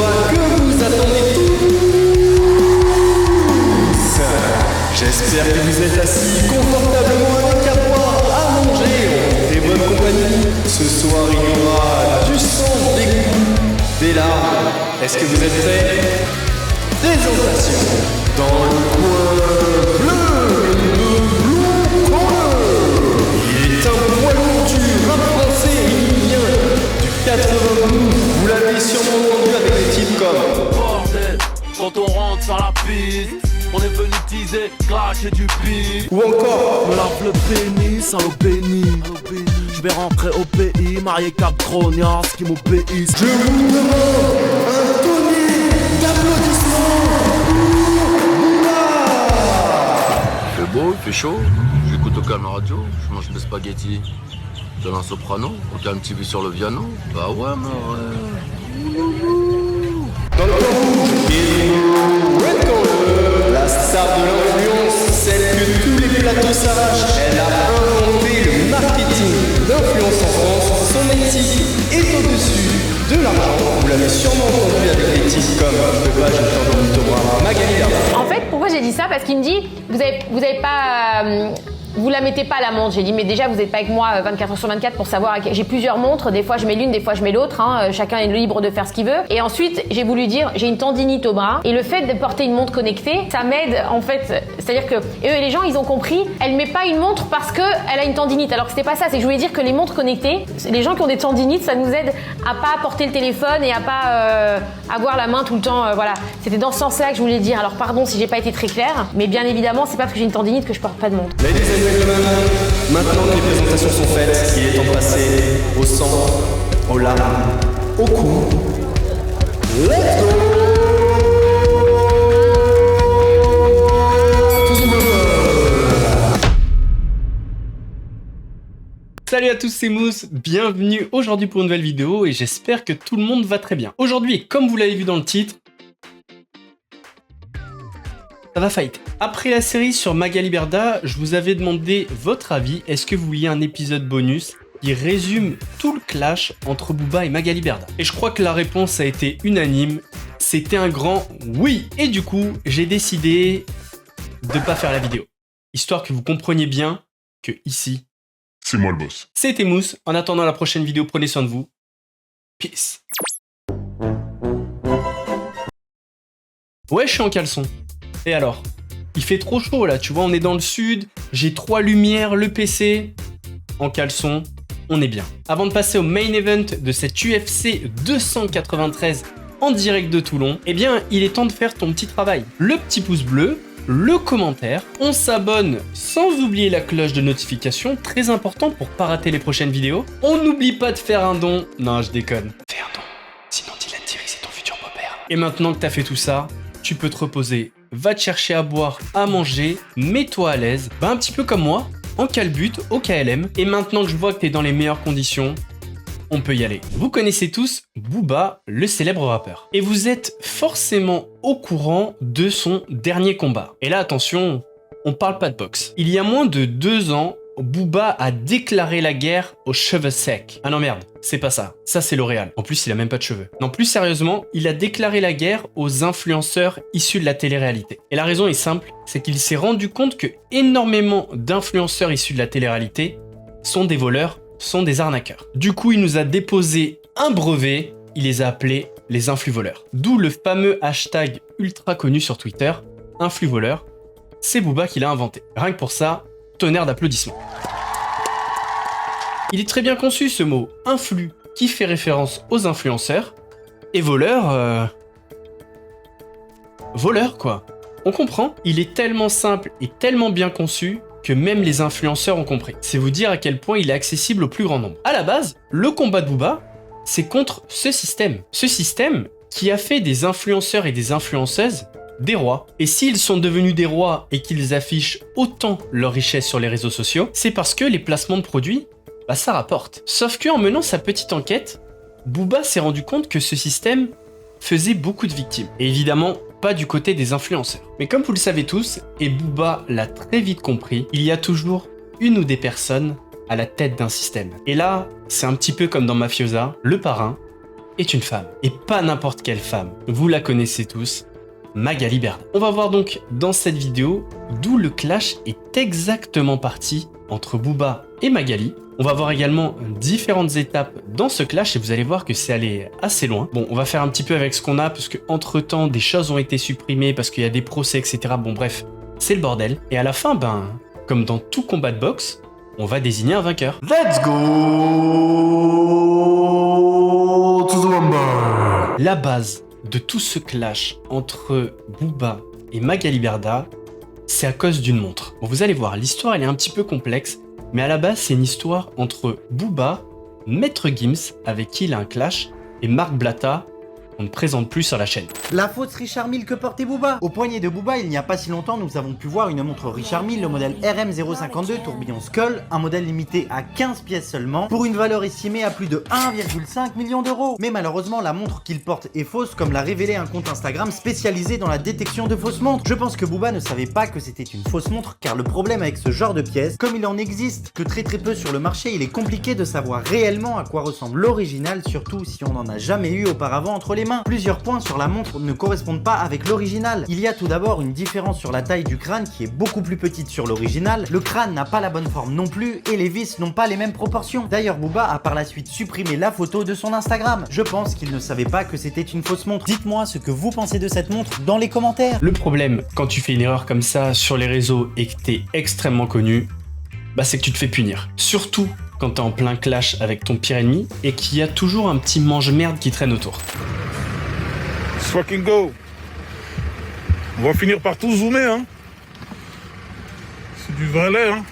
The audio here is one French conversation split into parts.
combat que vous attendez tous. J'espère que vous êtes assis confortablement avec à boire, à manger, en très bonne compagnie. Ce soir, il y aura du sang, des coups, des larmes. Est-ce que vous êtes prêts? Présentation dans le coin bleu, le blond corner. Il est un poids lourd du rap français et il vient du 92. Vous l'avez sûrement entendu avec des titres comme Bordel, quand on rentre sur la piste, on est venu teaser, clasher du beat. ou encore Me lave le pénis, salaud béni. Je vais rentrer au pays, marié 4 grognards qui m'obéissent. je vous demande un tonnerre d'applaudissements pour Booba. Il fait beau, il fait chaud, j'écoute au calme la radio, je mange des spaghettis. Donne un soprano, on a un petit but sur le piano. Bah ouais, mais ouais. Dans le camp rouge et Red Corner, la star de l'influence, celle que tous les plateaux s'arrachent. Elle a inventé le marketing d'influence en France. Son métier est au-dessus de l'argent. Vous l'avez sûrement entendu avec des titres comme Le Page est en bonne bras, Magali Berda. En fait, pourquoi j'ai dit ça? Parce qu'il me dit, vous avez pas... vous la mettez pas la montre. J'ai dit, mais déjà, vous n'êtes pas avec moi 24 heures sur 24 pour savoir. J'ai plusieurs montres. Des fois, je mets l'une, des fois, je mets l'autre. Hein. Chacun est libre de faire ce qu'il veut. Et ensuite, j'ai voulu dire, j'ai une tendinite au bras. Et le fait de porter une montre connectée, ça m'aide, en fait. C'est-à-dire que eux, les gens, ils ont compris. Elle met pas une montre parce qu'elle a une tendinite. Alors que c'était pas ça. C'est que je voulais dire que les montres connectées, les gens qui ont des tendinites, ça nous aide à pas porter le téléphone et à pas avoir la main tout le temps. Voilà. C'était dans ce sens-là que je voulais dire. Alors, pardon si j'ai pas été très claire. Mais bien évidemment, c'est pas parce que j'ai une tendinite que je porte pas de montre. Ladies and gentlemen, maintenant que les présentations sont faites, il est temps de passer au sang, aux larmes, au cou. Let's go! Salut à tous, c'est Mousse, bienvenue aujourd'hui pour une nouvelle vidéo et j'espère que tout le monde va très bien. Aujourd'hui, et comme vous l'avez vu dans le titre, ça va fight. Après la série sur Magali Berda, je vous avais demandé votre avis. Est-ce que vous vouliez un épisode bonus qui résume tout le clash entre Booba et Magali Berda? Et je crois que la réponse a été unanime. C'était un grand oui. Et du coup, j'ai décidé de pas faire la vidéo. Histoire que vous compreniez bien que ici, c'est moi le boss. c'était Mousse. En attendant la prochaine vidéo, prenez soin de vous. Peace. Ouais, je suis en caleçon. Et alors? Il fait trop chaud là, tu vois, on est dans le sud, j'ai 3 lumières, le PC, en caleçon, on est bien. Avant de passer au main event de cette UFC 293 en direct de Toulon, eh bien, il est temps de faire ton petit travail. Le petit pouce bleu, le commentaire, on s'abonne sans oublier la cloche de notification, très important pour pas rater les prochaines vidéos. On n'oublie pas de faire un don, non je déconne. Fais un don, sinon Dylan Thierry c'est ton futur beau-père. Et maintenant que t'as fait tout ça, tu peux te reposer, va te chercher à boire, à manger, mets-toi à l'aise, un petit peu comme moi, en calbute, au KLM. Et maintenant que je vois que t'es dans les meilleures conditions, on peut y aller. Vous connaissez tous Booba, le célèbre rappeur. Et vous êtes forcément au courant de son dernier combat. Et là, attention, on parle pas de boxe. Il y a moins de 2 ans, Booba a déclaré la guerre aux cheveux secs. Ah non merde, c'est pas ça. Ça c'est L'Oréal. En plus, il a même pas de cheveux. Non, plus sérieusement, il a déclaré la guerre aux influenceurs issus de la télé-réalité. Et la raison est simple, c'est qu'il s'est rendu compte que énormément d'influenceurs issus de la télé-réalité sont des voleurs, sont des arnaqueurs. Du coup, il nous a déposé un brevet, il les a appelés les influvoleurs. D'où le fameux hashtag ultra connu sur Twitter, influvoleur. C'est Booba qui l'a inventé. Rien que pour ça, tonnerre d'applaudissements. Il est très bien conçu ce mot, influ, qui fait référence aux influenceurs, et voleur, voleur quoi. On comprend, il est tellement simple et tellement bien conçu que même les influenceurs ont compris. C'est vous dire à quel point il est accessible au plus grand nombre. À la base, le combat de Booba, c'est contre ce système. Ce système qui a fait des influenceurs et des influenceuses des rois. Et s'ils sont devenus des rois et qu'ils affichent autant leur richesse sur les réseaux sociaux, c'est parce que les placements de produits, bah ça rapporte. Sauf qu'en menant sa petite enquête, Booba s'est rendu compte que ce système faisait beaucoup de victimes. Et évidemment, pas du côté des influenceurs. Mais comme vous le savez tous, et Booba l'a très vite compris, il y a toujours une ou des personnes à la tête d'un système. Et là, c'est un petit peu comme dans Mafiosa, le parrain, est une femme. Et pas n'importe quelle femme. Vous la connaissez tous, Magali Berda. On va voir donc dans cette vidéo d'où le clash est exactement parti entre Booba et Magali. On va voir également différentes étapes dans ce clash et vous allez voir que c'est allé assez loin. Bon, on va faire un petit peu avec ce qu'on a parce que entre temps des choses ont été supprimées parce qu'il y a des procès, etc. Bon bref, c'est le bordel. Et à la fin, comme dans tout combat de boxe, on va désigner un vainqueur. Let's go to the rumble. La base de tout ce clash entre Booba et Magali Berda, c'est à cause d'une montre. Bon, vous allez voir, l'histoire elle est un petit peu complexe, mais à la base c'est une histoire entre Booba, Maître Gims, avec qui il a un clash, et Marc Blatta, qu'on ne présente plus sur la chaîne. La fausse Richard Mille que portait Booba. Au poignet de Booba, il n'y a pas si longtemps, nous avons pu voir une montre Richard Mille, le modèle RM052 tourbillon Skull, un modèle limité à 15 pièces seulement, pour une valeur estimée à plus de 1,5 million d'euros. Mais malheureusement, la montre qu'il porte est fausse, comme l'a révélé un compte Instagram spécialisé dans la détection de fausses montres. Je pense que Booba ne savait pas que c'était une fausse montre, car le problème avec ce genre de pièces, comme il en existe que très peu sur le marché, il est compliqué de savoir réellement à quoi ressemble l'original, surtout si on n'en a jamais eu auparavant entre les mains. Plusieurs points sur la montre ne correspondent pas avec l'original. Il y a tout d'abord une différence sur la taille du crâne qui est beaucoup plus petite sur l'original. Le crâne n'a pas la bonne forme non plus et les vis n'ont pas les mêmes proportions. D'ailleurs, Booba a par la suite supprimé la photo de son Instagram. Je pense qu'il ne savait pas que c'était une fausse montre. Dites-moi ce que vous pensez de cette montre dans les commentaires. Le problème, quand tu fais une erreur comme ça sur les réseaux et que t'es extrêmement connu, c'est que tu te fais punir. Surtout quand t'es en plein clash avec ton pire ennemi et qu'il y a toujours un petit mange-merde qui traîne autour. Let's fucking go. On va finir par tout zoomer, hein. C'est du vrai lait, hein.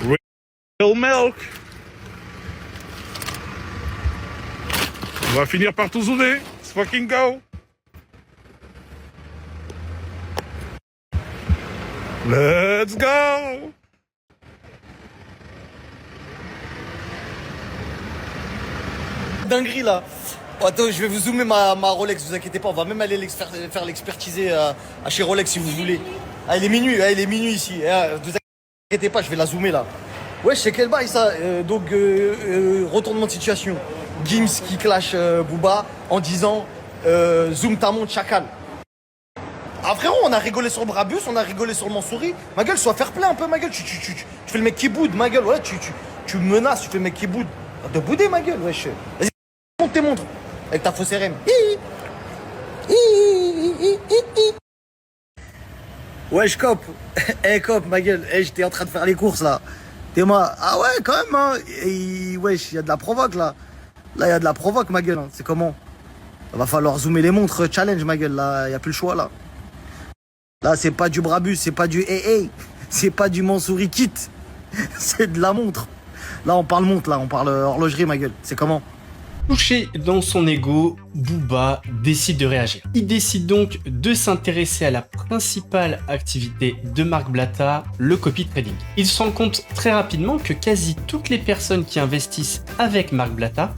Real milk. On va finir par tout zoomer. Let's fucking go. Let's go. Dinguerie là. Oh, attends, je vais vous zoomer ma Rolex, vous inquiétez pas, on va même aller faire l'expertiser à chez Rolex si vous voulez. Ah, il est minuit ici. Vous inquiétez pas, je vais la zoomer là. Ouais, c'est quel bail ça. Retournement de situation. Gims qui clash Booba en disant zoom ta montre chacal. Ah frérot, on a rigolé sur le Brabus, on a rigolé sur le Mansouri. Ma gueule, sois fair play un peu, ma gueule. Tu fais le mec qui boude, ma gueule. Ouais, tu menaces, tu fais le mec qui boude. De bouder, ma gueule, wesh. Vas-y, monte tes montres. Avec ta fausse RM. Wesh, cop. Cop, ma gueule. J'étais en train de faire les courses, là. T'es moi. Ah ouais, quand même, hein. Wesh, il y a de la provoque, là. Là, il y a de la provoque, ma gueule. Hein. C'est comment? Il va falloir zoomer les montres challenge, ma gueule. Là, il n'y a plus le choix, là. Là, c'est pas du Brabus, c'est pas du AA. C'est pas du Mansouri kit. C'est de la montre. Là, on parle montre, là. On parle horlogerie, ma gueule. C'est comment? Touché dans son ego, Booba décide de réagir. Il décide donc de s'intéresser à la principale activité de Marc Blatta, le copy trading. Il se rend compte très rapidement que quasi toutes les personnes qui investissent avec Marc Blatta,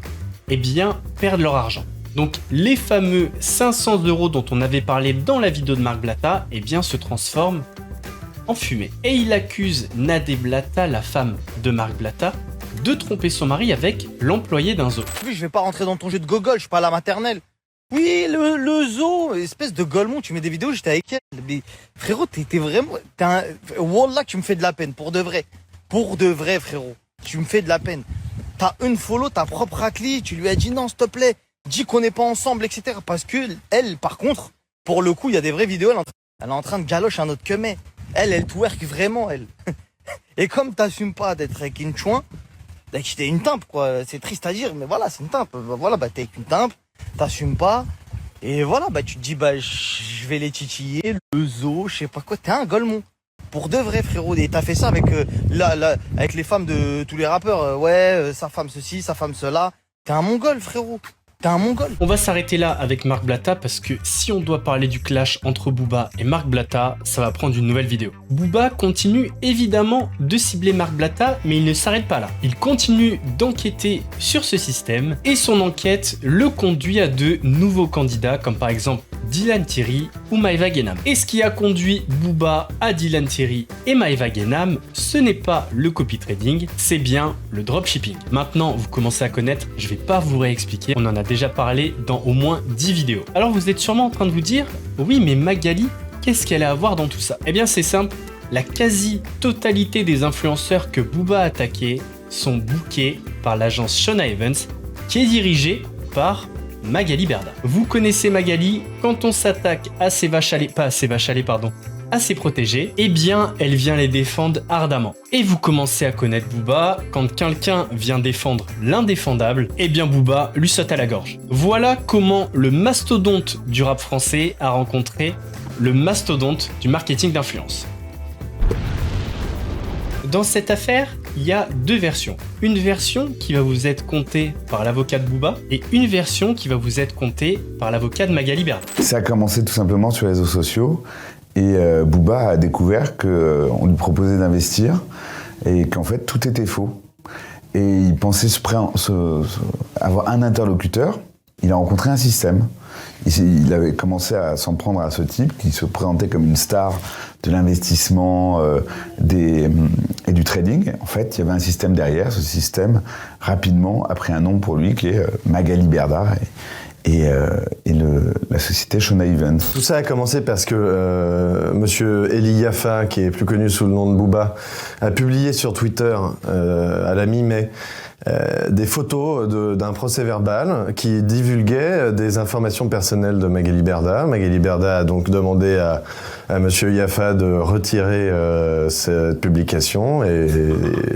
perdent leur argent. Donc les fameux 500 € dont on avait parlé dans la vidéo de Marc Blatta, se transforment en fumée. Et il accuse Nadé Blatta, la femme de Marc Blatta, de tromper son mari avec l'employé d'un zoo. Oui, je vais pas rentrer dans ton jeu de gogol, je suis pas à la maternelle. Oui, le zoo, espèce de golemon, tu mets des vidéos, j'étais avec elle. Mais frérot, t'es vraiment... Wallah, tu me fais de la peine, pour de vrai. Pour de vrai, frérot. Tu me fais de la peine. T'as unfollow ta propre raclie, tu lui as dit non, s'il te plaît, dis qu'on n'est pas ensemble, etc. Parce que elle, par contre, pour le coup, il y a des vraies vidéos, elle est en train de galocher un autre que mais. Elle twerk vraiment, elle. Et comme t'assumes pas d'être avec une chouin, t'es une timpe, quoi. C'est triste à dire, mais voilà, c'est une timpe. Voilà, t'es avec une timpe, t'assumes pas. Et voilà, tu te dis, je vais les titiller, le zoo, je sais pas quoi. T'es un golemon. Pour de vrai, frérot. Et t'as fait ça avec, avec les femmes de tous les rappeurs. Sa femme ceci, sa femme cela. T'es un mongol, frérot. T'es un mongol. On va s'arrêter là avec Marc Blatta parce que si on doit parler du clash entre Booba et Marc Blatta, ça va prendre une nouvelle vidéo. Booba continue évidemment de cibler Marc Blatta, mais il ne s'arrête pas là. Il continue d'enquêter sur ce système et son enquête le conduit à de nouveaux candidats comme par exemple Dylan Thierry ou Maeva Guénam. Et ce qui a conduit Booba à Dylan Thierry et Maeva Guénam, ce n'est pas le copy trading, c'est bien le dropshipping. Maintenant, vous commencez à connaître, je vais pas vous réexpliquer, on en a déjà parlé dans au moins 10 vidéos. Alors vous êtes sûrement en train de vous dire, oui mais Magali, qu'est-ce qu'elle a à voir dans tout ça? Eh bien c'est simple, la quasi-totalité des influenceurs que Booba a attaqués sont bookés par l'agence Shona Evans, qui est dirigée par Magali Berda. Vous connaissez Magali, quand on s'attaque à ses vaches à lait, pas à ses vaches à lait, pardon, à ses protégés, eh bien elle vient les défendre ardemment. Et vous commencez à connaître Booba, quand quelqu'un vient défendre l'indéfendable, eh bien Booba lui saute à la gorge. Voilà comment le mastodonte du rap français a rencontré le mastodonte du marketing d'influence. Dans cette affaire, il y a deux versions. Une version qui va vous être contée par l'avocat de Booba et une version qui va vous être contée par l'avocat de Magali Berda. Ça a commencé tout simplement sur les réseaux sociaux et Booba a découvert qu'on lui proposait d'investir et qu'en fait tout était faux. Et il pensait avoir un interlocuteur. Il a rencontré un système. Il avait commencé à s'en prendre à ce type qui se présentait comme une star de l'investissement et du trading. En fait, il y avait un système derrière. Ce système, rapidement, a pris un nom pour lui qui est Magali Berda et la société Shona Evans. Tout ça a commencé parce que monsieur Eli Yaffa, qui est plus connu sous le nom de Booba, a publié sur Twitter à la mi-mai des photos d'un procès verbal qui divulguait des informations personnelles de Magali Berda. Magali Berda a donc demandé à monsieur Yaffa de retirer cette publication et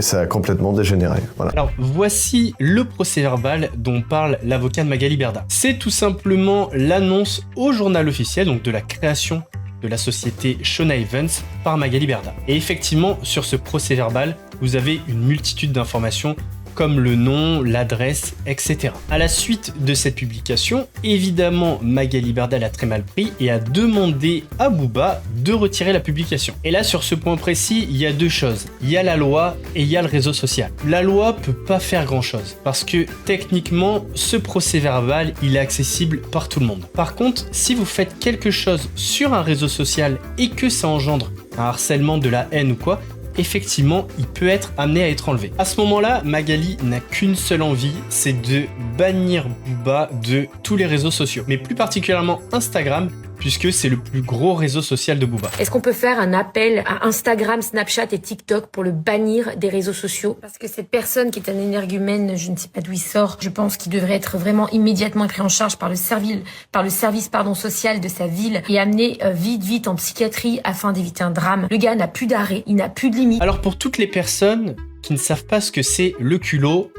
ça a complètement dégénéré. Voilà. Alors voici le procès verbal dont parle l'avocat de Magali Berda. C'est tout simplement l'annonce au journal officiel, donc de la création de la société Shona Evans par Magali Berda. Et effectivement, sur ce procès verbal, vous avez une multitude d'informations comme le nom, l'adresse, etc. À la suite de cette publication, évidemment, Magali Berda l'a très mal pris et a demandé à Booba de retirer la publication. Et là, sur ce point précis, il y a deux choses. Il y a la loi et il y a le réseau social. La loi peut pas faire grand-chose parce que techniquement, ce procès verbal, il est accessible par tout le monde. Par contre, si vous faites quelque chose sur un réseau social et que ça engendre un harcèlement, de la haine ou quoi, effectivement, il peut être amené à être enlevé. À ce moment-là, Magali n'a qu'une seule envie, c'est de bannir Booba de tous les réseaux sociaux, mais plus particulièrement Instagram, puisque c'est le plus gros réseau social de Booba. Est-ce qu'on peut faire un appel à Instagram, Snapchat et TikTok pour le bannir des réseaux sociaux? Parce que cette personne qui est un énergumène, je ne sais pas d'où il sort, je pense qu'il devrait être vraiment immédiatement pris en charge par le service social de sa ville et amené vite en psychiatrie afin d'éviter un drame. Le gars n'a plus d'arrêt, il n'a plus de limite. Alors pour toutes les personnes qui ne savent pas ce que c'est le culot,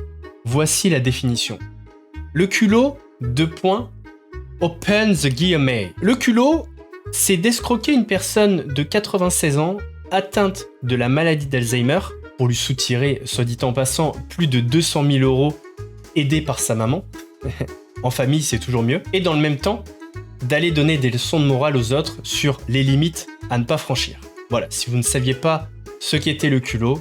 voici la définition. Le culot, open the guillemets. Le culot, c'est d'escroquer une personne de 96 ans atteinte de la maladie d'Alzheimer pour lui soutirer, soit dit en passant, plus de 200 000 € aidés par sa maman. En famille, c'est toujours mieux. Et dans le même temps, d'aller donner des leçons de morale aux autres sur les limites à ne pas franchir. Voilà, si vous ne saviez pas ce qu'était le culot,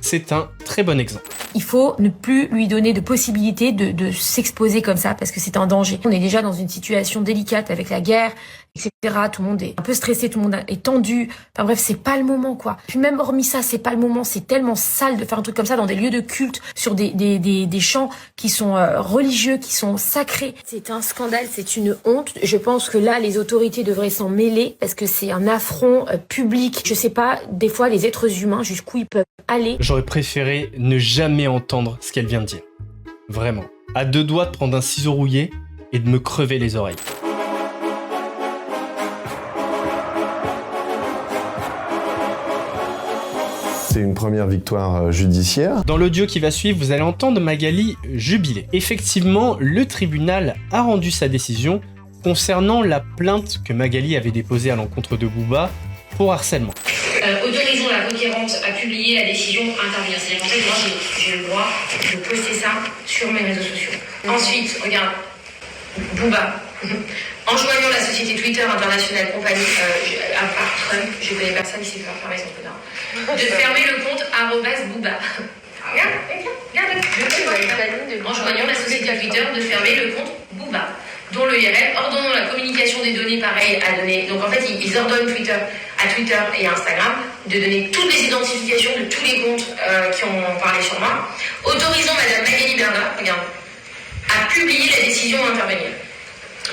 c'est un très bon exemple. Il faut ne plus lui donner de possibilité de s'exposer comme ça parce que c'est un danger. On est déjà dans une situation délicate avec la guerre, etc. Tout le monde est un peu stressé, tout le monde est tendu. Enfin bref, c'est pas le moment quoi. Puis même hormis ça, c'est pas le moment. C'est tellement sale de faire un truc comme ça dans des lieux de culte, sur des chants qui sont religieux, qui sont sacrés. C'est un scandale, c'est une honte. Je pense que là, les autorités devraient s'en mêler parce que c'est un affront public. Je sais pas, des fois, les êtres humains, jusqu'où ils peuvent aller. J'aurais préféré ne jamais entendre ce qu'elle vient de dire. Vraiment. À deux doigts de prendre un ciseau rouillé et de me crever les oreilles. C'est une première victoire judiciaire. Dans l'audio qui va suivre, vous allez entendre Magali jubiler. Effectivement, le tribunal a rendu sa décision concernant la plainte que Magali avait déposée à l'encontre de Booba pour harcèlement. Autorisons la requérante à publier la décision à intervenir. C'est-à-dire qu'en fait, moi, j'ai le droit de poster ça sur mes réseaux sociaux. Ensuite, regarde, Booba, enjoignant la société Twitter internationale compagnie, à part Trump, je connais personne qui sait faire fermer son Twitter, de fermer le compte @Booba. Regarde, enjoignant la société Twitter de fermer le compte Booba. dont le URL, ordonnons la communication des données pareil à donner. Donc en fait, ils ordonnent à Twitter et à Instagram de donner toutes les identifications de tous les comptes qui ont parlé sur moi. Autorisons Madame Magali Berda, regarde, à publier la décision d'intervenir.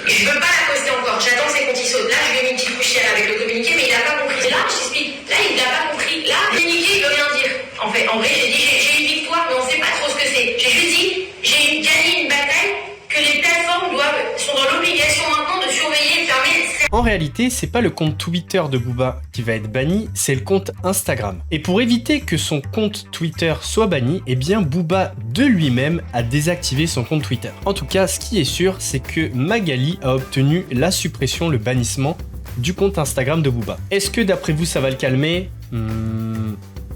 Je ne veux pas la poster encore, j'attends ses comptes qui sautent. Là, je lui ai mis une petite couchière avec le communiqué, mais il n'a pas compris. Là, je t'explique, là, il n'a pas compris. Là, le communiqué, il veut rien dire. En vrai, j'ai dit, j'ai une victoire, mais on ne sait pas trop ce que c'est. J'ai juste dit, j'ai gagné une bataille que les plateformes sont dans l'obligation maintenant de surveiller et fermer. En réalité, c'est pas le compte Twitter de Booba qui va être banni, c'est le compte Instagram. Et pour éviter que son compte Twitter soit banni, eh bien Booba de lui-même a désactivé son compte Twitter. En tout cas, ce qui est sûr, c'est que Magali a obtenu la suppression, le bannissement du compte Instagram de Booba. Est-ce que d'après vous, ça va le calmer ?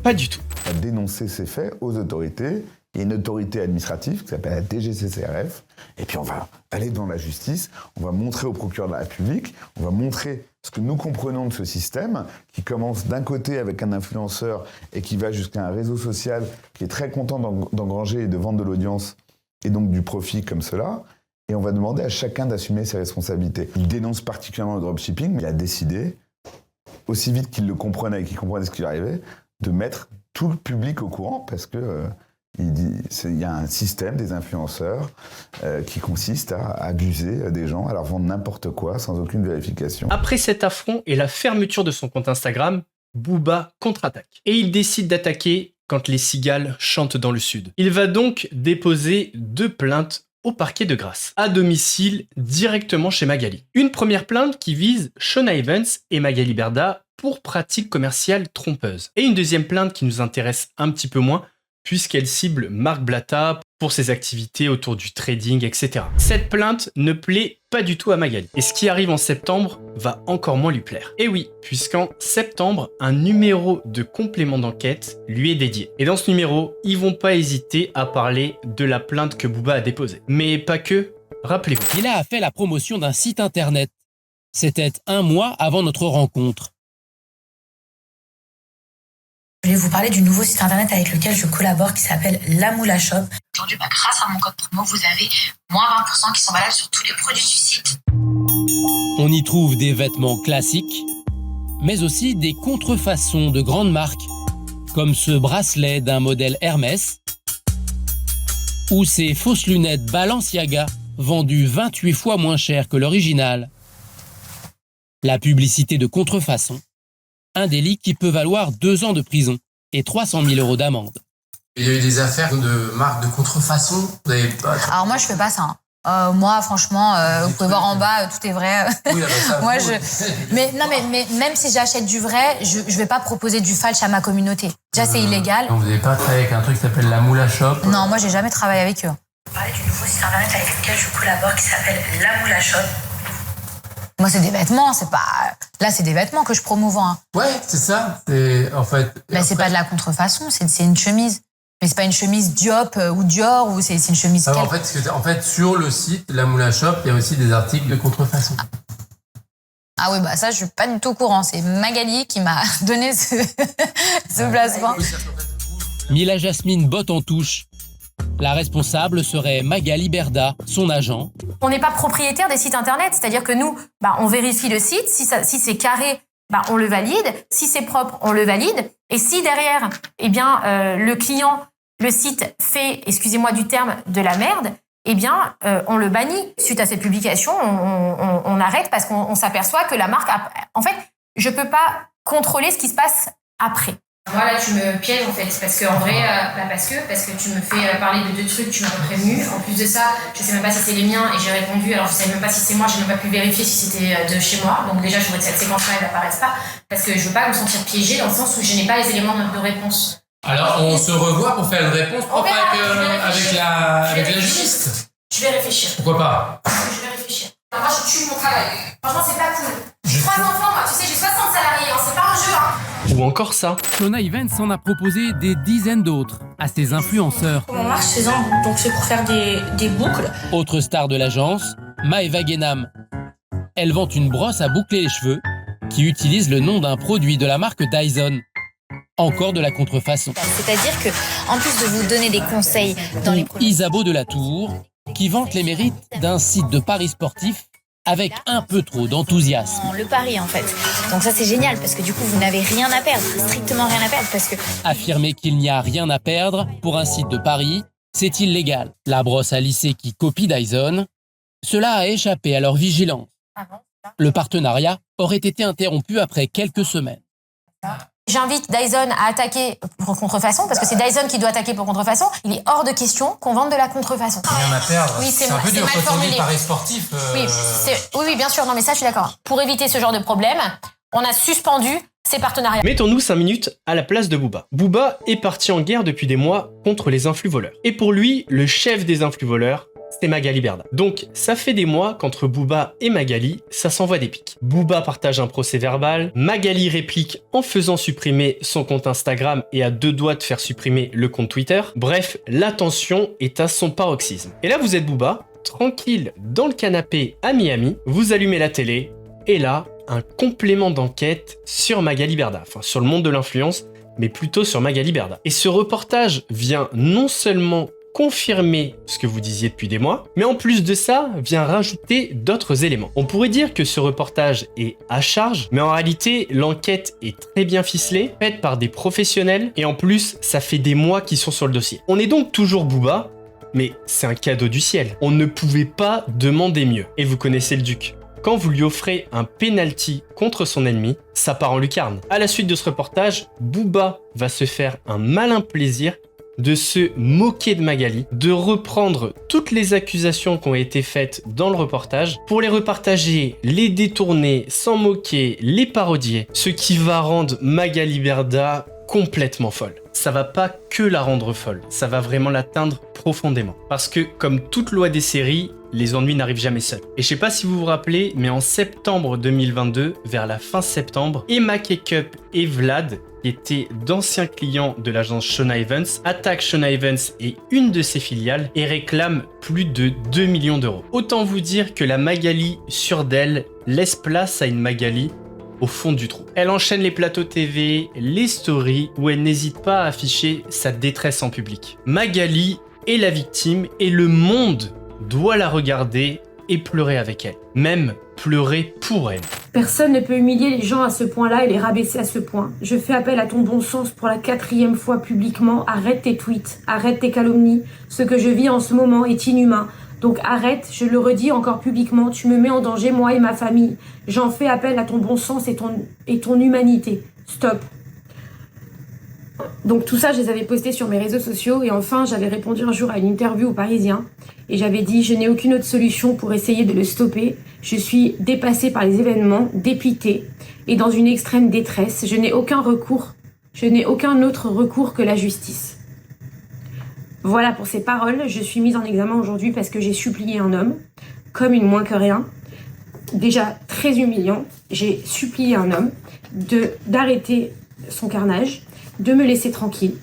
Pas du tout. On va dénoncer ces faits aux autorités. Il y a une autorité administrative qui s'appelle la DGCCRF, et puis on va aller dans la justice, on va montrer au procureur de la République, on va montrer ce que nous comprenons de ce système, qui commence d'un côté avec un influenceur et qui va jusqu'à un réseau social qui est très content d'engranger et de vendre de l'audience, et donc du profit comme cela, et on va demander à chacun d'assumer ses responsabilités. Il dénonce particulièrement le dropshipping, mais il a décidé, aussi vite qu'il le comprenait et qu'il comprenait ce qui lui arrivait, de mettre tout le public au courant, parce que... il y a un système des influenceurs qui consiste à abuser des gens, à leur vendre n'importe quoi sans aucune vérification. Après cet affront et la fermeture de son compte Instagram, Booba contre-attaque. Et il décide d'attaquer quand les cigales chantent dans le sud. Il va donc déposer 2 plaintes au parquet de Grasse, à domicile directement chez Magali. Une première plainte qui vise Shawna Evans et Magali Berda pour pratiques commerciales trompeuses. Et une deuxième plainte qui nous intéresse un petit peu moins, puisqu'elle cible Marc Blatta pour ses activités autour du trading, etc. Cette plainte ne plaît pas du tout à Magali. Et ce qui arrive en septembre va encore moins lui plaire. Et oui, puisqu'en septembre, un numéro de complément d'enquête lui est dédié. Et dans ce numéro, ils vont pas hésiter à parler de la plainte que Booba a déposée. Mais pas que, rappelez-vous. Il a fait la promotion d'un site internet. C'était 1 mois avant notre rencontre. Je vais vous parler du nouveau site internet avec lequel je collabore qui s'appelle La Moula Shop. Aujourd'hui, grâce à mon code promo, vous avez moins 20% qui sont valables sur tous les produits du site. On y trouve des vêtements classiques, mais aussi des contrefaçons de grandes marques, comme ce bracelet d'un modèle Hermès ou ces fausses lunettes Balenciaga, vendues 28 fois moins cher que l'original. La publicité de contrefaçon, un délit qui peut valoir 2 ans de prison et 300 000 € d'amende. Il y a eu des affaires de marques de contrefaçon. Vous avez pas... Alors moi, je fais pas ça. Moi, franchement, vous pouvez voir en bas, tout est vrai. Oui, ça, moi, mais même si j'achète du vrai, je vais pas proposer du falsch à ma communauté. Déjà, c'est illégal. Donc vous n'avez pas travaillé avec un truc qui s'appelle La Moula Shop? Non, moi, j'ai jamais travaillé avec eux. Je vais parler du nouveau site internet avec lequel je collabore qui s'appelle La Moula Shop. Moi, c'est des vêtements, c'est pas... Là, c'est des vêtements que je promouvois. Hein. Ouais, c'est ça. C'est, en fait... Là, c'est pas de la contrefaçon, c'est une chemise. Mais c'est pas une chemise Diop ou Dior, ou c'est une chemise... Ah, en fait, sur le site La Moula Shop, il y a aussi des articles de contrefaçon. Ah oui, bah ça, je suis pas du tout au courant. C'est Magali qui m'a donné ce placement. Mila Jasmine botte en touche. La responsable serait Magali Berda, son agent. On n'est pas propriétaire des sites internet, c'est-à-dire que nous, on vérifie le site, si c'est carré, on le valide, si c'est propre, on le valide, et si derrière, le client, le site fait, excusez-moi du terme, de la merde, on le bannit. Suite à cette publication, on arrête parce qu'on s'aperçoit que la marque a... En fait, je peux pas contrôler ce qui se passe après. Moi, là, tu me pièges, en fait, parce que, en vrai, parce que tu me fais parler de 2 trucs, tu m'as pas prévenu. En plus de ça, je sais même pas si c'est les miens et j'ai répondu, alors je sais même pas si c'est moi, j'ai même pas pu vérifier si c'était de chez moi. Donc déjà, je voudrais que cette séquence-là, elle n'apparaisse pas, parce que je veux pas me sentir piégée dans le sens où je n'ai pas les éléments de réponse. Alors, on se revoit pour faire une réponse propre avec la juriste. Je vais réfléchir. Pourquoi pas? Je vais réfléchir. Moi, je tue mon travail. Franchement, c'est pas cool. J'ai 3 enfants, moi, tu sais, j'ai 60 salariés, c'est pas un jeu, Ou encore ça. Shawna Evans en a proposé des dizaines d'autres à ses influenceurs. On marche 16 ans, donc c'est pour faire des boucles. Autre star de l'agence, Maeva Genam. Elle vend une brosse à boucler les cheveux qui utilise le nom d'un produit de la marque Dyson. Encore de la contrefaçon. C'est-à-dire que, en plus de vous donner des conseils dans les produits... Isabeau de la Tour, qui vante les mérites d'un site de paris sportifs avec un peu trop d'enthousiasme. Le pari en fait. Donc ça c'est génial parce que du coup vous n'avez rien à perdre, strictement rien à perdre parce que... Affirmer qu'il n'y a rien à perdre pour un site de paris, c'est illégal. La brosse à lisser qui copie Dyson, cela a échappé à leur vigilance. Le partenariat aurait été interrompu après quelques semaines. J'invite Dyson à attaquer pour contrefaçon, parce que c'est Dyson qui doit attaquer pour contrefaçon. Il est hors de question qu'on vende de la contrefaçon. Rien à perdre. Oui, c'est un peu dur quand on dit paris sportif. Oui, bien sûr. Non, mais ça, je suis d'accord. Pour éviter ce genre de problème, on a suspendu ces partenariats. Mettons-nous 5 minutes à la place de Booba. Booba est parti en guerre depuis des mois contre les influx voleurs. Et pour lui, le chef des influx voleurs, c'est Magali Berda. Donc, ça fait des mois qu'entre Booba et Magali, ça s'envoie des pics. Booba partage un procès verbal, Magali réplique en faisant supprimer son compte Instagram et à 2 doigts de faire supprimer le compte Twitter. Bref, la tension est à son paroxysme. Et là, vous êtes Booba, tranquille dans le canapé à Miami, vous allumez la télé, et là, un complément d'enquête sur Magali Berda, enfin sur le monde de l'influence, mais plutôt sur Magali Berda. Et ce reportage vient non seulement confirmer ce que vous disiez depuis des mois, mais en plus de ça, vient rajouter d'autres éléments. On pourrait dire que ce reportage est à charge, mais en réalité, l'enquête est très bien ficelée, faite par des professionnels, et en plus, ça fait des mois qu'ils sont sur le dossier. On est donc toujours Booba, mais c'est un cadeau du ciel. On ne pouvait pas demander mieux. Et vous connaissez le Duc. Quand vous lui offrez un penalty contre son ennemi, ça part en lucarne. À la suite de ce reportage, Booba va se faire un malin plaisir de se moquer de Magali, de reprendre toutes les accusations qui ont été faites dans le reportage pour les repartager, les détourner, s'en moquer, les parodier, ce qui va rendre Magali Berda complètement folle. Ça va pas que la rendre folle, ça va vraiment l'atteindre profondément. Parce que, comme toute loi des séries, les ennuis n'arrivent jamais seuls. Et je sais pas si vous vous rappelez, mais en septembre 2022, vers la fin septembre, Emma Kekup et Vlad, qui étaient d'anciens clients de l'agence Shona Evans, attaquent Shona Evans et une de ses filiales et réclament plus de 2 millions d'euros. Autant vous dire que la Magali sûre d'elle laisse place à une Magali au fond du trou. Elle enchaîne les plateaux TV, les stories, où elle n'hésite pas à afficher sa détresse en public. Magali est la victime et le monde doit la regarder et pleurer avec elle. Même pleurer pour elle. Personne ne peut humilier les gens à ce point-là et les rabaisser à ce point. Je fais appel à ton bon sens pour la 4e fois publiquement. Arrête tes tweets, arrête tes calomnies. Ce que je vis en ce moment est inhumain. Donc arrête, je le redis encore publiquement, tu me mets en danger, moi et ma famille. J'en fais appel à ton bon sens et ton humanité. Stop. Donc tout ça, je les avais postés sur mes réseaux sociaux et enfin, j'avais répondu un jour à une interview au Parisien et j'avais dit « Je n'ai aucune autre solution pour essayer de le stopper. Je suis dépassée par les événements, dépitée et dans une extrême détresse. Je n'ai aucun recours. Je n'ai aucun autre recours que la justice. » Voilà pour ces paroles. Je suis mise en examen aujourd'hui parce que j'ai supplié un homme, comme une moins que rien. Déjà très humiliant. J'ai supplié un homme d'arrêter son carnage, de me laisser tranquille.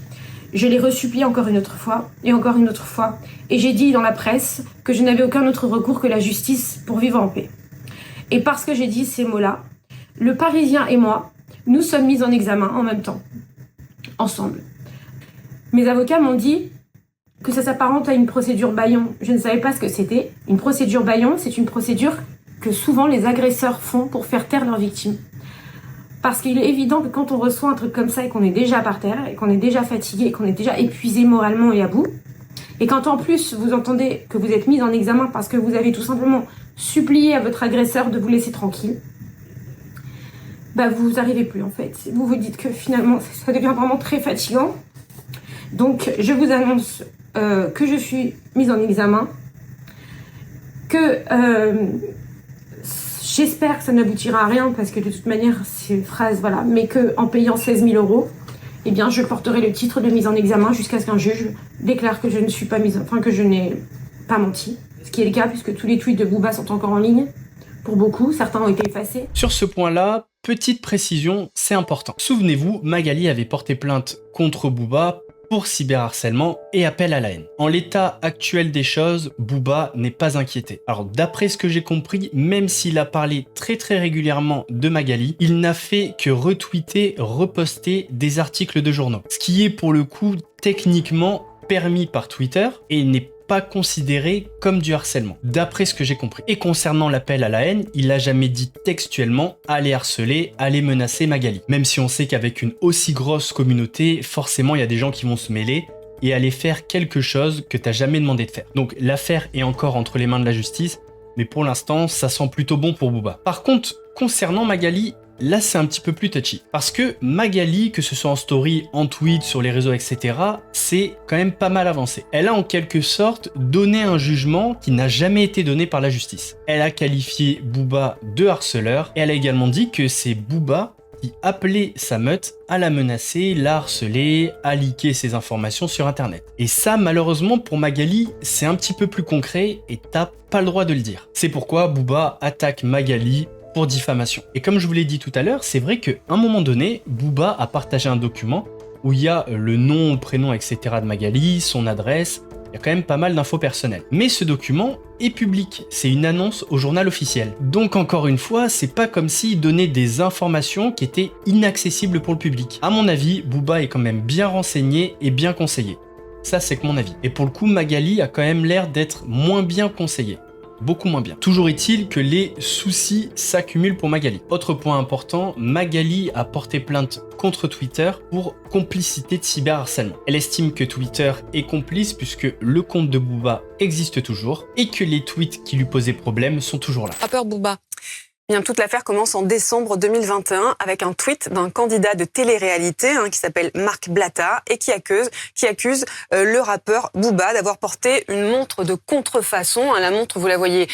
Je l'ai resupplié encore une autre fois, et encore une autre fois, et j'ai dit dans la presse que je n'avais aucun autre recours que la justice pour vivre en paix. Et parce que j'ai dit ces mots-là, le Parisien et moi, nous sommes mis en examen en même temps, ensemble. Mes avocats m'ont dit que ça s'apparente à une procédure bâillon. Je ne savais pas ce que c'était. Une procédure bâillon, c'est une procédure que souvent les agresseurs font pour faire taire leurs victimes. Parce qu'il est évident que quand on reçoit un truc comme ça et qu'on est déjà par terre, et qu'on est déjà fatigué, et qu'on est déjà épuisé moralement et à bout, et quand en plus vous entendez que vous êtes mis en examen parce que vous avez tout simplement supplié à votre agresseur de vous laisser tranquille, bah vous arrivez plus en fait. Vous vous dites que finalement ça devient vraiment très fatigant. Donc je vous annonce que je suis mise en examen, que j'espère que ça n'aboutira à rien parce que de toute manière c'est une phrase, voilà, mais qu'en payant 16 000 euros, eh bien je porterai le titre de mise en examen jusqu'à ce qu'un juge déclare que je ne suis pas que je n'ai pas menti, ce qui est le cas puisque tous les tweets de Booba sont encore en ligne. Pour beaucoup, certains ont été effacés. Sur ce point-là, petite précision, c'est important. Souvenez-vous, Magali avait porté plainte contre Booba pour cyberharcèlement et appel à la haine. En l'état actuel des choses, Booba n'est pas inquiété. Alors d'après ce que j'ai compris, même s'il a parlé très régulièrement de Magali, il n'a fait que retweeter, reposter des articles de journaux. Ce qui est pour le coup techniquement permis par Twitter et n'est pas considéré comme du harcèlement, d'après ce que j'ai compris. Et concernant l'appel à la haine, il a jamais dit textuellement « aller harceler, aller menacer Magali ». Même si on sait qu'avec une aussi grosse communauté, forcément il y a des gens qui vont se mêler et aller faire quelque chose que t'as jamais demandé de faire. Donc l'affaire est encore entre les mains de la justice, mais pour l'instant, ça sent plutôt bon pour Booba. Par contre, concernant Magali, là c'est un petit peu plus touchy. Parce que Magali, que ce soit en story, en tweet, sur les réseaux, etc., c'est quand même pas mal avancé. Elle a en quelque sorte donné un jugement qui n'a jamais été donné par la justice. Elle a qualifié Booba de harceleur, et elle a également dit que c'est Booba qui appelait sa meute à la menacer, la harceler, à leaker ses informations sur internet. Et ça, malheureusement, pour Magali, c'est un petit peu plus concret et t'as pas le droit de le dire. C'est pourquoi Booba attaque Magali pour diffamation. Et comme je vous l'ai dit tout à l'heure, c'est vrai qu'à un moment donné, Booba a partagé un document où il y a le nom, prénom, etc. de Magali, son adresse, il y a quand même pas mal d'infos personnelles. Mais ce document est public, c'est une annonce au journal officiel. Donc encore une fois, c'est pas comme s'il donnait des informations qui étaient inaccessibles pour le public. À mon avis, Booba est quand même bien renseigné et bien conseillé. Ça, c'est que mon avis. Et pour le coup, Magali a quand même l'air d'être moins bien conseillée. Beaucoup moins bien. Toujours est-il que les soucis s'accumulent pour Magali. Autre point important, Magali a porté plainte contre Twitter pour complicité de cyberharcèlement. Elle estime que Twitter est complice puisque le compte de Booba existe toujours et que les tweets qui lui posaient problème sont toujours là. Rappeur Booba. Bien, toute l'affaire commence en décembre 2021 avec un tweet d'un candidat de télé-réalité qui s'appelle Marc Blatta et qui accuse le rappeur Booba d'avoir porté une montre de contrefaçon. La montre, vous la voyez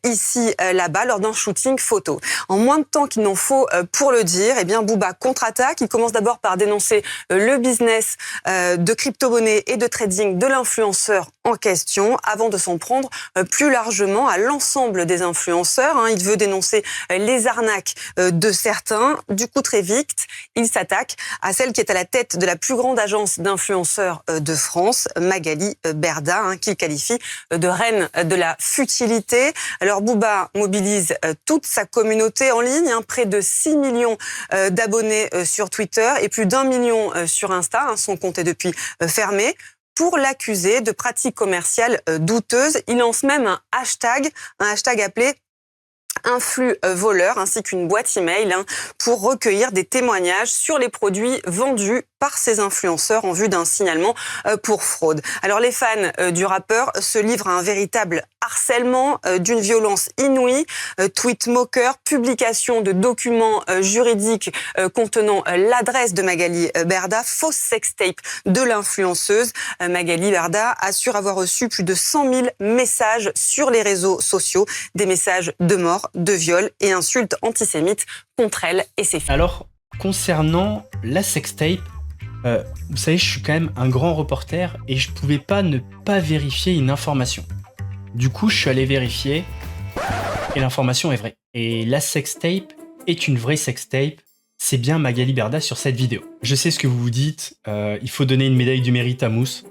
ici, là-bas, lors d'un shooting photo. En moins de temps qu'il n'en faut pour le dire, eh bien Booba contre-attaque. Il commence d'abord par dénoncer le business de crypto-monnaie et de trading de l'influenceur en question, avant de s'en prendre plus largement à l'ensemble des influenceurs. Il veut dénoncer les arnaques de certains. Du coup, très vite, il s'attaque à celle qui est à la tête de la plus grande agence d'influenceurs de France, Magali Berda, qu'il qualifie de reine de la futilité. Alors, Booba mobilise toute sa communauté en ligne, près de 6 millions d'abonnés sur Twitter et plus d'1 million sur Insta. Son compte est depuis fermé. Pour l'accuser de pratiques commerciales douteuses, il lance même un hashtag appelé un flux voleur ainsi qu'une boîte email pour recueillir des témoignages sur les produits vendus par ces influenceurs en vue d'un signalement pour fraude. Alors les fans du rappeur se livrent à un véritable harcèlement d'une violence inouïe, tweets moqueurs, publication de documents juridiques contenant l'adresse de Magali Berda, fausse sextape de l'influenceuse. Magali Berda assure avoir reçu plus de 100 000 messages sur les réseaux sociaux, des messages de mort, de viol et insultes antisémites contre elle et ses filles. Alors, concernant la sextape, vous savez, je suis quand même un grand reporter et je pouvais pas ne pas vérifier une information. Du coup, je suis allé vérifier et l'information est vraie. Et la sextape est une vraie sextape. C'est bien Magali Berda sur cette vidéo. Je sais ce que vous vous dites, il faut donner une médaille du mérite à Mousse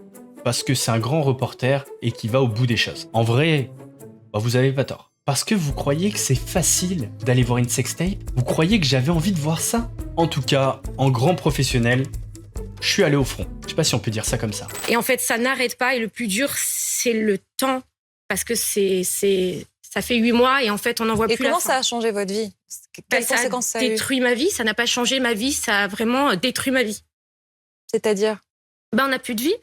parce que c'est un grand reporter et qui va au bout des choses. En vrai, vous avez pas tort. Parce que vous croyez que c'est facile d'aller voir une sextape? Vous croyez que j'avais envie de voir ça? En tout cas, en grand professionnel, je suis allé au front. Je sais pas si on peut dire ça comme ça. Et en fait, ça n'arrête pas. Et le plus dur, c'est le temps. Parce que ça fait 8 mois et en fait, on n'en voit plus la fin. Et comment ça a changé votre vie? Quelles conséquences ça a eu? Ça a détruit ma vie. Ça n'a pas changé ma vie. Ça a vraiment détruit ma vie. C'est-à-dire? On n'a plus de vie.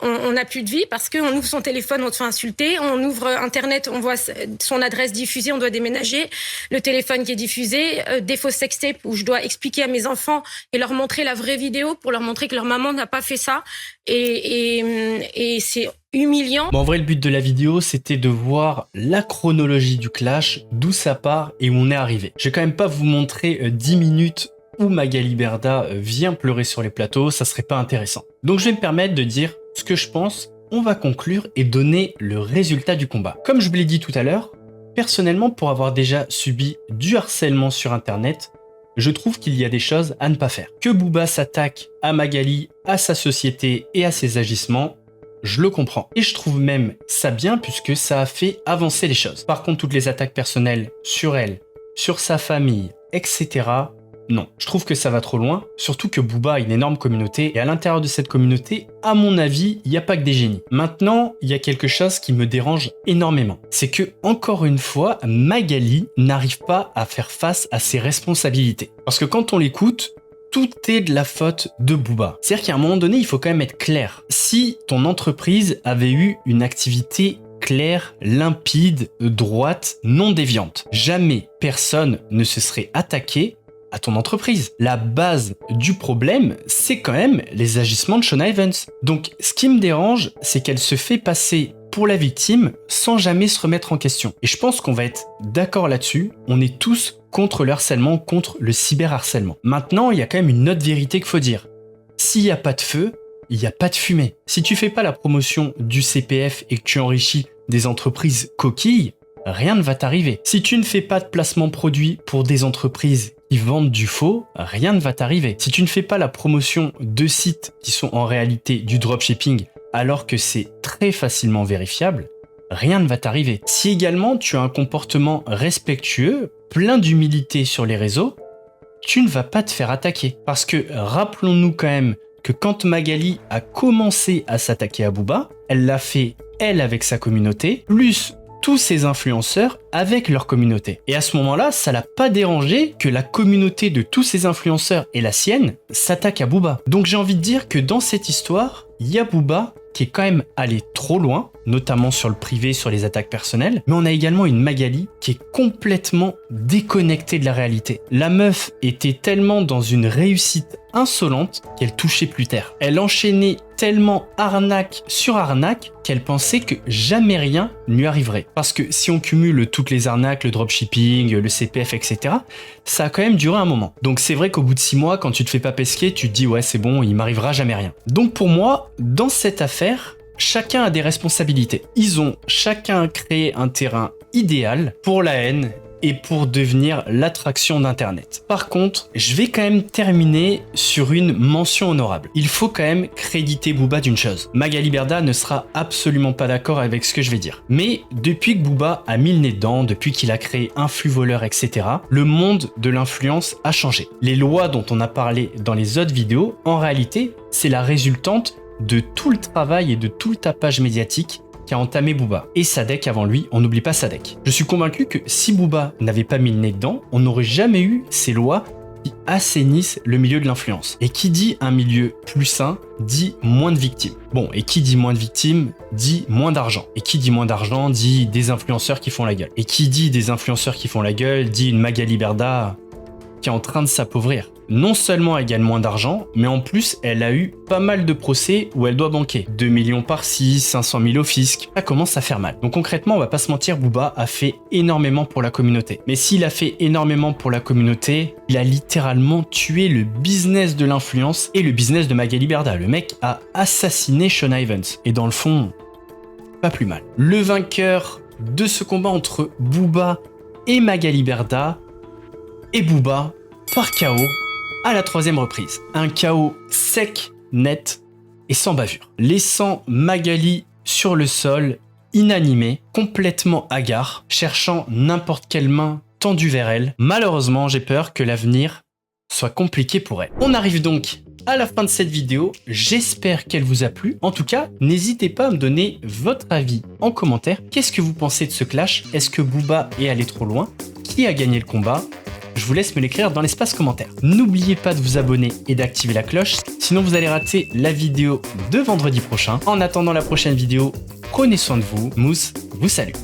On n'a plus de vie parce qu'on ouvre son téléphone, on te fait insulter. On ouvre Internet, on voit son adresse diffusée, on doit déménager. Le téléphone qui est diffusé, des fausses sextapes où je dois expliquer à mes enfants et leur montrer la vraie vidéo pour leur montrer que leur maman n'a pas fait ça. Et c'est humiliant. Bon, en vrai, le but de la vidéo, c'était de voir la chronologie du clash, d'où ça part et où on est arrivé. Je vais quand même pas vous montrer 10 minutes où Magali Berda vient pleurer sur les plateaux, ça serait pas intéressant. Donc je vais me permettre de dire ce que je pense, on va conclure et donner le résultat du combat. Comme je vous l'ai dit tout à l'heure, personnellement, pour avoir déjà subi du harcèlement sur internet, je trouve qu'il y a des choses à ne pas faire. Que Booba s'attaque à Magali, à sa société et à ses agissements, je le comprends. Et je trouve même ça bien puisque ça a fait avancer les choses. Par contre, toutes les attaques personnelles sur elle, sur sa famille, etc., Non, je trouve que ça va trop loin, surtout que Booba a une énorme communauté, et à l'intérieur de cette communauté, à mon avis, il n'y a pas que des génies. Maintenant, il y a quelque chose qui me dérange énormément. C'est que, encore une fois, Magali n'arrive pas à faire face à ses responsabilités. Parce que quand on l'écoute, tout est de la faute de Booba. C'est-à-dire qu'à un moment donné, il faut quand même être clair. Si ton entreprise avait eu une activité claire, limpide, droite, non déviante, jamais personne ne se serait attaqué à ton entreprise. La base du problème, c'est quand même les agissements de Shawna Evans. Donc, ce qui me dérange, c'est qu'elle se fait passer pour la victime sans jamais se remettre en question. Et je pense qu'on va être d'accord là-dessus. On est tous contre le harcèlement, contre le cyberharcèlement. Maintenant, il y a quand même une autre vérité qu'il faut dire. S'il n'y a pas de feu, il n'y a pas de fumée. Si tu fais pas la promotion du CPF et que tu enrichis des entreprises coquilles, rien ne va t'arriver. Si tu ne fais pas de placement produit pour des entreprises qui vendent du faux, rien ne va t'arriver. Si tu ne fais pas la promotion de sites qui sont en réalité du dropshipping alors que c'est très facilement vérifiable, rien ne va t'arriver. Si également tu as un comportement respectueux, plein d'humilité sur les réseaux, tu ne vas pas te faire attaquer. Parce que rappelons-nous quand même que quand Magali a commencé à s'attaquer à Booba, elle l'a fait elle avec sa communauté, plus tous ses influenceurs avec leur communauté. Et à ce moment-là, ça l'a pas dérangé que la communauté de tous ces influenceurs et la sienne s'attaque à Booba. Donc j'ai envie de dire que dans cette histoire, il y a Booba qui est quand même allé trop loin, notamment sur le privé, sur les attaques personnelles, mais on a également une Magali qui est complètement déconnectée de la réalité. La meuf était tellement dans une réussite insolente qu'elle touchait plus terre. Elle enchaînait tellement arnaque sur arnaque qu'elle pensait que jamais rien ne lui arriverait. Parce que si on cumule toutes les arnaques, le dropshipping, le CPF, etc., ça a quand même duré un moment. Donc c'est vrai qu'au bout de 6 mois, quand tu te fais pas pesquer, tu te dis ouais c'est bon, il m'arrivera jamais rien. Donc pour moi, dans cette affaire, chacun a des responsabilités. Ils ont chacun créé un terrain idéal pour la haine et pour devenir l'attraction d'Internet. Par contre, je vais quand même terminer sur une mention honorable. Il faut quand même créditer Booba d'une chose. Magali Berda ne sera absolument pas d'accord avec ce que je vais dire. Mais depuis que Booba a mis le nez dedans, depuis qu'il a créé Influvoleur, etc., le monde de l'influence a changé. Les lois dont on a parlé dans les autres vidéos, en réalité, c'est la résultante de tout le travail et de tout le tapage médiatique qu'a entamé Booba. Et Sadek avant lui, on n'oublie pas Sadek. Je suis convaincu que si Booba n'avait pas mis le nez dedans, on n'aurait jamais eu ces lois qui assainissent le milieu de l'influence. Et qui dit un milieu plus sain, dit moins de victimes. Bon, et qui dit moins de victimes, dit moins d'argent. Et qui dit moins d'argent, dit des influenceurs qui font la gueule. Et qui dit des influenceurs qui font la gueule, dit une Magali Berda qui est en train de s'appauvrir. Non seulement elle gagne moins d'argent, mais en plus elle a eu pas mal de procès où elle doit banquer. 2 millions par-ci, 500 000 au fisc, ça commence à faire mal. Donc concrètement, on va pas se mentir, Booba a fait énormément pour la communauté. Mais s'il a fait énormément pour la communauté, il a littéralement tué le business de l'influence et le business de Magali Berda. Le mec a assassiné Shawna Evans. Et dans le fond, pas plus mal. Le vainqueur de ce combat entre Booba et Magali Berda est Booba par KO à la 3e reprise. Un KO sec, net et sans bavure, laissant Magali sur le sol, inanimée, complètement hagard, cherchant n'importe quelle main tendue vers elle. Malheureusement, j'ai peur que l'avenir soit compliqué pour elle. On arrive donc à la fin de cette vidéo, j'espère qu'elle vous a plu. En tout cas, n'hésitez pas à me donner votre avis en commentaire. Qu'est-ce que vous pensez de ce clash? Est-ce que Booba est allé trop loin? Qui a gagné le combat? Je vous laisse me l'écrire dans l'espace commentaire. N'oubliez pas de vous abonner et d'activer la cloche, sinon vous allez rater la vidéo de vendredi prochain. En attendant la prochaine vidéo, prenez soin de vous. Mousse vous salue.